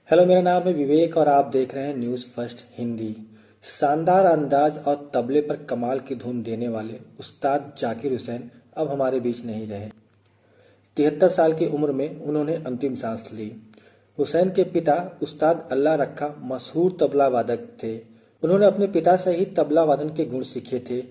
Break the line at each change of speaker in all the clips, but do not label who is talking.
Hello, मेरा नाम है विवेक और आप देख रहे हैं न्यूज़ फर्स्ट हिंदी। शानदार अंदाज और तबले पर कमाल की धुन देने वाले उस्ताद जाकिर हुसैन अब हमारे बीच नहीं रहे। 73 साल की उम्र में उन्होंने अंतिम सांस ली। हुसैन के पिता उस्ताद अल्लाह रखा मशहूर तबला वादक थे। उन्होंने अपने पिता से ही तबला वादन के गुण सीखे थे।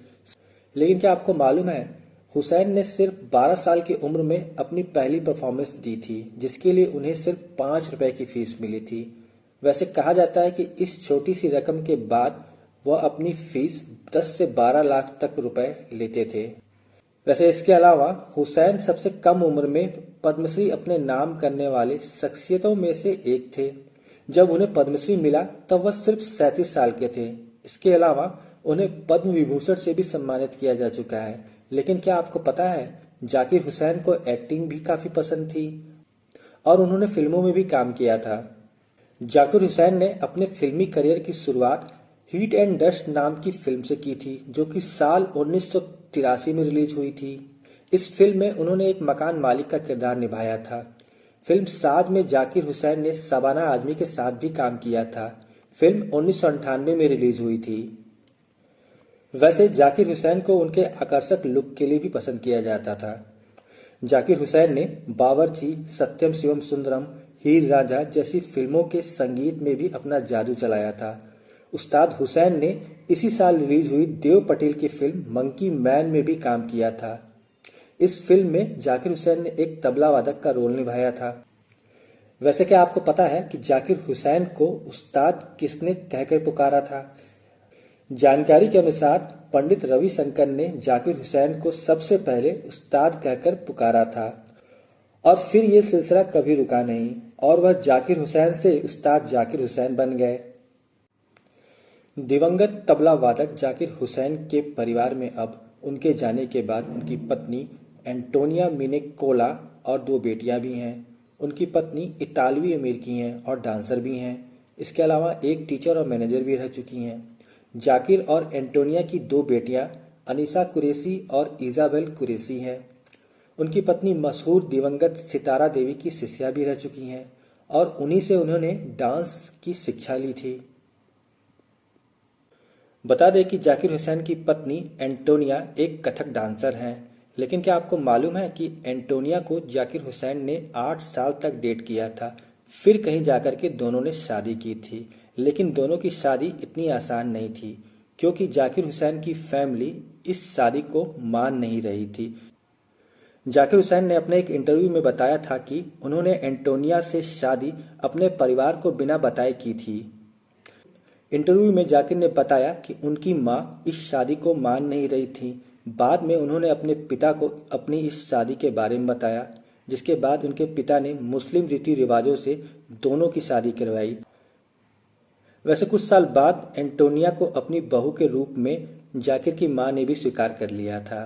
लेकिन क्या आपको मालूम है, हुसैन ने सिर्फ 12 साल की उम्र में अपनी पहली परफॉर्मेंस दी थी, जिसके लिए उन्हें सिर्फ 5 रुपए की फीस मिली थी। वैसे कहा जाता है कि इस छोटी सी रकम के बाद वह अपनी फीस 10 से 12 लाख तक रुपए लेते थे। वैसे इसके अलावा हुसैन सबसे कम उम्र में पद्मश्री अपने नाम करने वाले शख्सियतों में से एक थे। जब उन्हें पद्मश्री मिला तब वह सिर्फ 37 साल के थे। इसके अलावा उन्हें पद्म विभूषण से भी सम्मानित किया जा चुका है। लेकिन क्या आपको पता है, जाकिर हुसैन को एक्टिंग भी काफ़ी पसंद थी और उन्होंने फिल्मों में भी काम किया था। जाकिर हुसैन ने अपने फिल्मी करियर की शुरुआत हीट एंड डस्ट नाम की फिल्म से की थी, जो कि साल 1983 में रिलीज हुई थी। इस फिल्म में उन्होंने एक मकान मालिक का किरदार निभाया था। फिल्म साज में जाकिर हुसैन ने शबाना आजमी के साथ भी काम किया था। फिल्म 1998 में रिलीज हुई थी। वैसे जाकिर हुसैन को उनके आकर्षक लुक के लिए भी पसंद किया जाता था। जाकिर हुसैन ने बावर्ची, सत्यम शिवम सुंदरम, हीर रांझा जैसी फिल्मों के संगीत में भी अपना जादू चलाया था। उस्ताद हुसैन ने इसी साल रिलीज हुई देव पटेल की फिल्म मंकी मैन में भी काम किया था। इस फिल्म में जाकिर हुसैन ने एक तबला वादक का रोल निभाया था। वैसे क्या आपको पता है कि जाकिर हुसैन को उस्ताद किसने कहकर पुकारा था? जानकारी के अनुसार पंडित रविशंकर ने जाकिर हुसैन को सबसे पहले उस्ताद कहकर पुकारा था और फिर ये सिलसिला कभी रुका नहीं और वह जाकिर हुसैन से उस्ताद जाकिर हुसैन बन गए। दिवंगत तबला वादक जाकिर हुसैन के परिवार में अब उनके जाने के बाद उनकी पत्नी एंटोनिया मिनेकोला और 2 बेटियां भी हैं। उनकी पत्नी इतालवी अमेरिकी हैं और डांसर भी हैं। इसके अलावा एक टीचर और मैनेजर भी रह चुकी हैं। जाकिर और एंटोनिया की 2 बेटियां अनीसा कुरैशी और इजाबेल कुरैशी हैं। उनकी पत्नी मशहूर दिवंगत सितारा देवी की शिष्या भी रह चुकी हैं और उन्हीं से उन्होंने डांस की शिक्षा ली थी। बता दें कि जाकिर हुसैन की पत्नी एंटोनिया एक कथक डांसर हैं। लेकिन क्या आपको मालूम है कि एंटोनिया को जाकिर हुसैन ने 8 साल तक डेट किया था, फिर कहीं जाकर के दोनों ने शादी की थी। लेकिन दोनों की शादी इतनी आसान नहीं थी, क्योंकि जाकिर हुसैन की फैमिली इस शादी को मान नहीं रही थी। जाकिर हुसैन ने अपने एक इंटरव्यू में बताया था कि उन्होंने एंटोनिया से शादी अपने परिवार को बिना बताए की थी। इंटरव्यू में जाकिर ने बताया कि उनकी मां इस शादी को मान नहीं रही थी। बाद में उन्होंने अपने पिता को अपनी इस शादी के बारे में बताया, जिसके बाद उनके पिता ने मुस्लिम रीति रिवाजों से दोनों की शादी करवाई। वैसे कुछ साल बाद एंटोनिया को अपनी बहू के रूप में जाकिर की मां ने भी स्वीकार कर लिया था।